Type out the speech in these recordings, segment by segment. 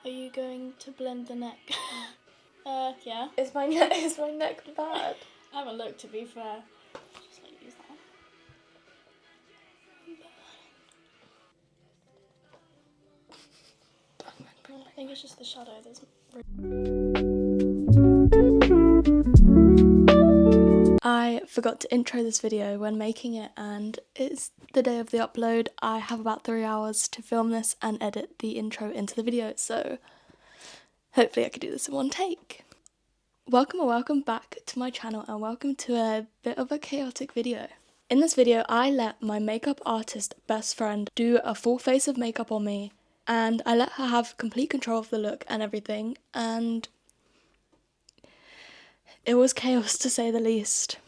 Are you going to blend the neck? Yeah. Is my neck bad? I haven't looked, to be fair. Just like use that one. I think it's just the shadow. I forgot to intro this video when making it, and it's the day of the upload. I have about 3 hours to film this and edit the intro into the video, so hopefully I could do this in one take. Welcome back to my channel, and welcome to a bit of a chaotic video. In this video, I let my makeup artist best friend do a full face of makeup on me, and I let her have complete control of the look and everything, and it was chaos to say the least.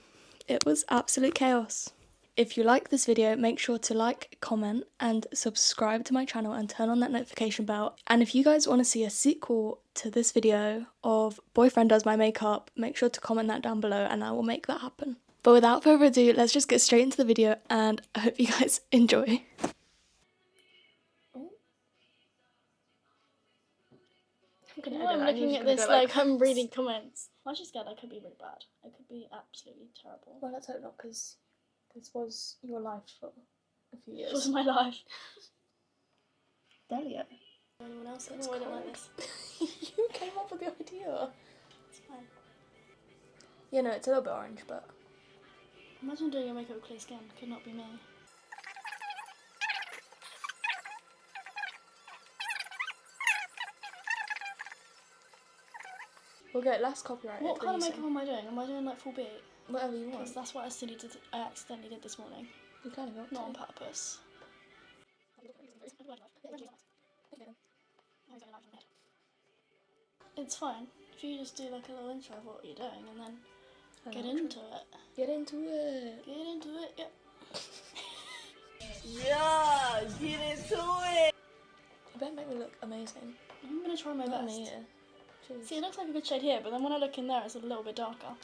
It was absolute chaos. If you like this video, make sure to like, comment, and subscribe to my channel and turn on that notification bell. And if you guys want to see a sequel to this video of Boyfriend Does My Makeup, make sure to comment that down below and I will make that happen. But without further ado, let's just get straight into the video, and I hope you guys enjoy. I'm looking at this like I'm reading comments. I'm actually scared I could be really bad. I could be absolutely terrible. Well, let's hope not, because this was your life for a few years. This was my life. Delia. Anyone else? No, I don't like this. You came up with the idea. It's fine. Yeah, no, it's a little bit orange, but... Imagine doing your makeup with clear skin. Could not be me. We'll get less copyrighted. What kind of makeup am I doing? Am I doing like full beat? Whatever you want. Because that's what I accidentally did this morning. You kind of got Not to. on purpose. It's fine. If you just do like a little intro of what you're doing and then get into it. Get into it. Get into it, yep. Yeah, get into it. You better make me look amazing. I'm gonna try my Not best. me. See, it looks like a good shade here, but then when I look in there, it's a little bit darker.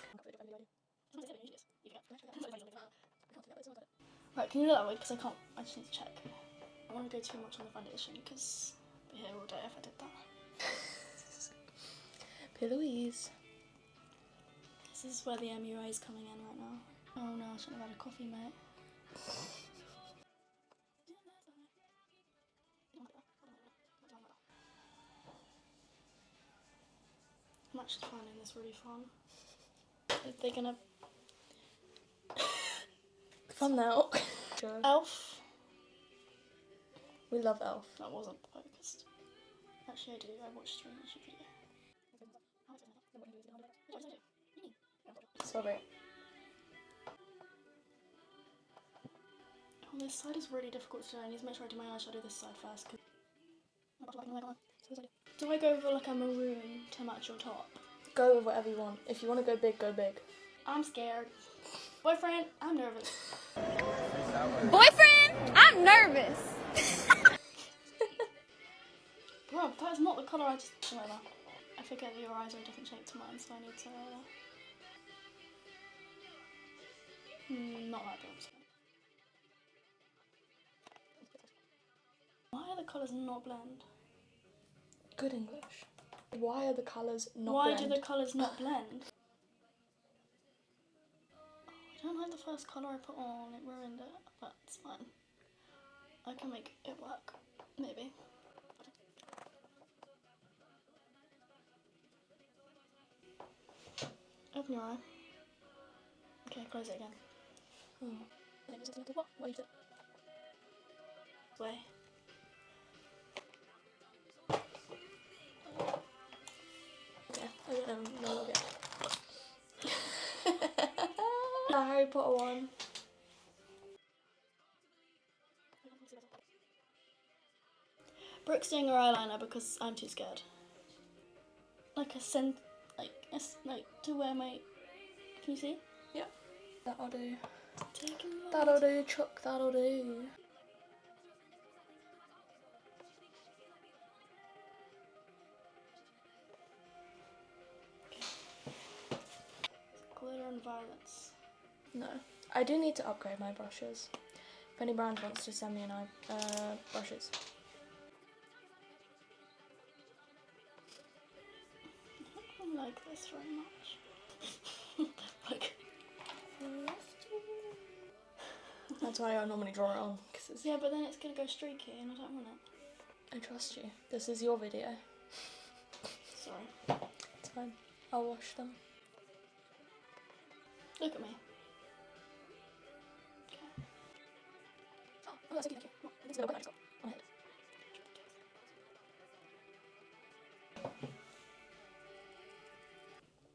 Right, can you look that way? Because I can't. I just need to check. I don't want to go too much on the foundation because I'd be here all day if I did that. Louise. This is where the MUA is coming in right now. Oh no, I shouldn't have had a coffee, mate. I'm actually finding this really fun. Are they gonna... Fun now. Sure. Elf? We love Elf. That wasn't focused. Actually I do, I watched a YouTube video. Sorry. Oh, this side is really difficult to do. I need to make sure I do my eyeshadow this side first. Do I go for like a maroon to match your top? Go with whatever you want. If you want to go big, go big. I'm scared. Boyfriend, I'm nervous. Boyfriend, I'm nervous. Bro, that's not the colour I just... Whatever. I forget that your eyes are a different shape to mine, so I need to... not like that. Why are the colours not blend? Good English. Why are the colours not Why blend? do the colours not blend? Oh, I don't like the first colour I put on, it ruined it, but it's fine. I can make it work, maybe. Open your eye. Okay, close it again. What? What is it? Way. Yeah, I don't know. No, okay. The Harry Potter one. Brooke's doing her eyeliner because I'm too scared. Like to wear my... Can you see? Yeah. That'll do. Taking my... That'll do, Chuck, that'll do. Glitter and violets. No. I do need to upgrade my brushes. If any brand wants to send me an brushes. don't like this very much. Like, that's why I normally draw it on. Cause it's... Yeah, but then it's gonna go streaky and I don't want it. I trust you. This is your video. Sorry. It's fine. I'll wash them. Look at me. Oh, that's okay, thank you. It's a little bit on my head.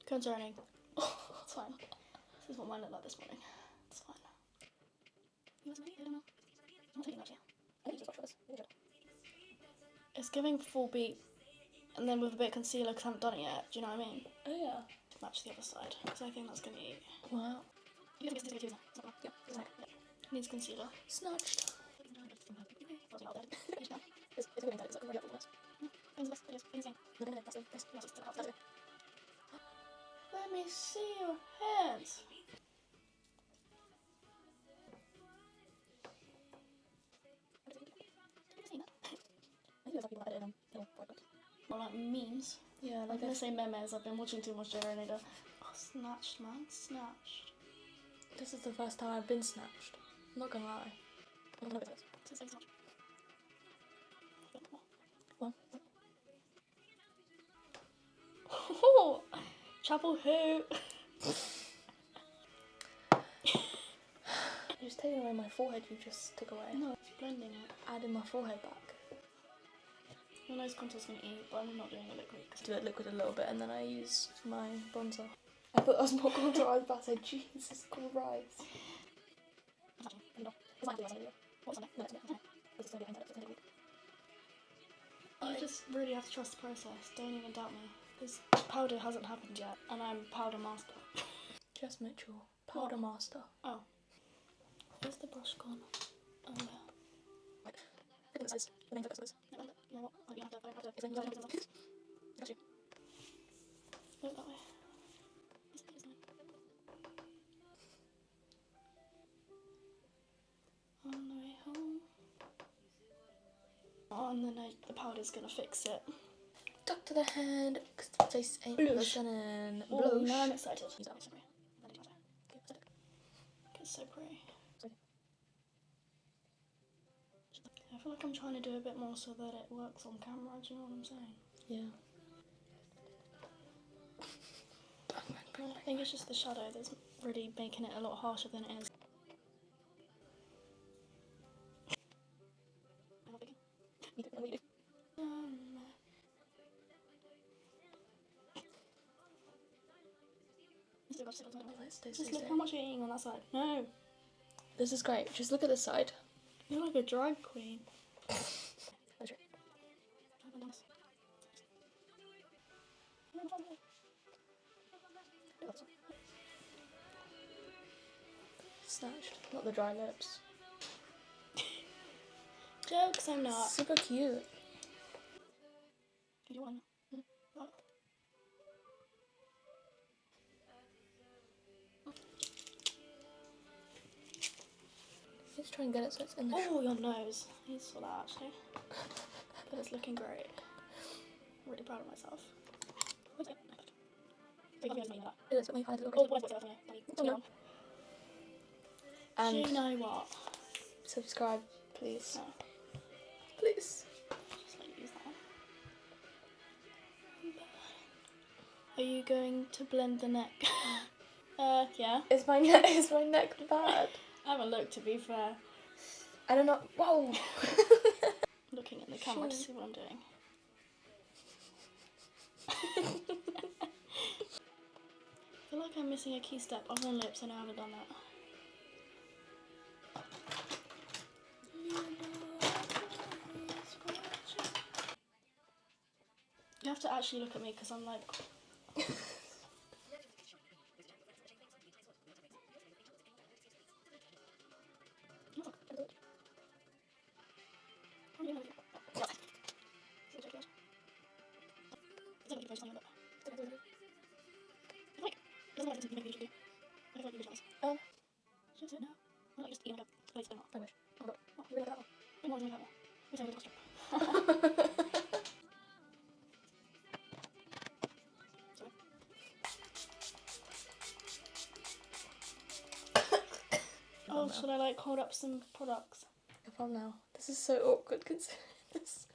Concerning. It's fine. This is what mine looked like this morning. It's fine. You want somebody? I don't know. I'm taking that, yeah. I think you just watch this. It's giving full beat and then with a bit of concealer because I haven't done it yet. Do you know what I mean? Oh yeah. To match the other side because I think that's going to eat. Wow. You can get this too, yeah. Needs concealer. Snatched. Let me see your hands. Well, like memes. Yeah, I'm gonna say memes. I've been watching too much Generator. Oh, snatched, man, snatched. This is the first time I've been snatched. I'm not gonna lie. Well. Oh, chapel who? You're just taking away my forehead you just took away. No, it's blending it. Adding my forehead back. Your nose contour's gonna eat, but I'm not doing a liquid. Do it liquid a little bit and then I use my bronzer. I thought that was more contour. I was about to say, Jesus Christ. You just really have to trust the process. Don't even doubt me. This powder hasn't happened yet, and I'm powder master. Jess Mitchell, powder master. Oh. Where's the brush gone? Oh, yeah. Look at the size. The main focus was. You know what? I have to. Got you. Look that way. On the way home. Oh, and then the powder's gonna fix it. Duck to the hand, because the face ain't listening. Oh, now I'm excited. It's so pretty. I feel like I'm trying to do a bit more so that it works on camera, do you know what I'm saying? Yeah. I think it's just the shadow that's really making it a lot harsher than it is. Just look how much you're eating on that side. No. This is great. Just look at this side. You're like a drag queen. Snatched. Not the dry lips. Jokes, I'm not. Super cute. Do you want? Let's try and get it so it's in the Oh, your nose. I need to sort that out, actually. But it's looking great. I'm really proud of myself. And do you know what? subscribe, please. No. Please. Just let you use that one. Are you going to blend the neck? Yeah. Is my neck bad? I haven't looked, to be fair. I don't know. Whoa. Looking at the camera to see what I'm doing. I feel like I'm missing a key step. Other than lips, and I haven't done that. You have to actually look at me because I'm like... now. Should I like hold up some products? Your palm now. This is so awkward considering this.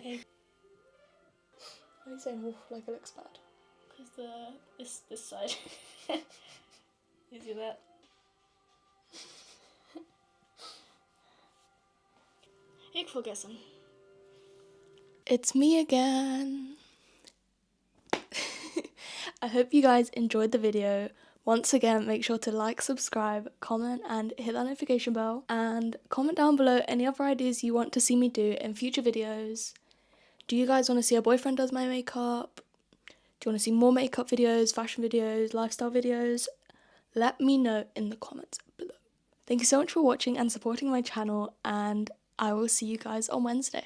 Okay. Why are you saying wolf like it looks bad? Because this side. You see that? Ik vergessen. It's me again. I hope you guys enjoyed the video. Once again, make sure to like, subscribe, comment, and hit that notification bell. And comment down below any other ideas you want to see me do in future videos. Do you guys want to see a boyfriend does my makeup? Do you want to see more makeup videos, fashion videos, lifestyle videos? Let me know in the comments below. Thank you so much for watching and supporting my channel, and I will see you guys on Wednesday.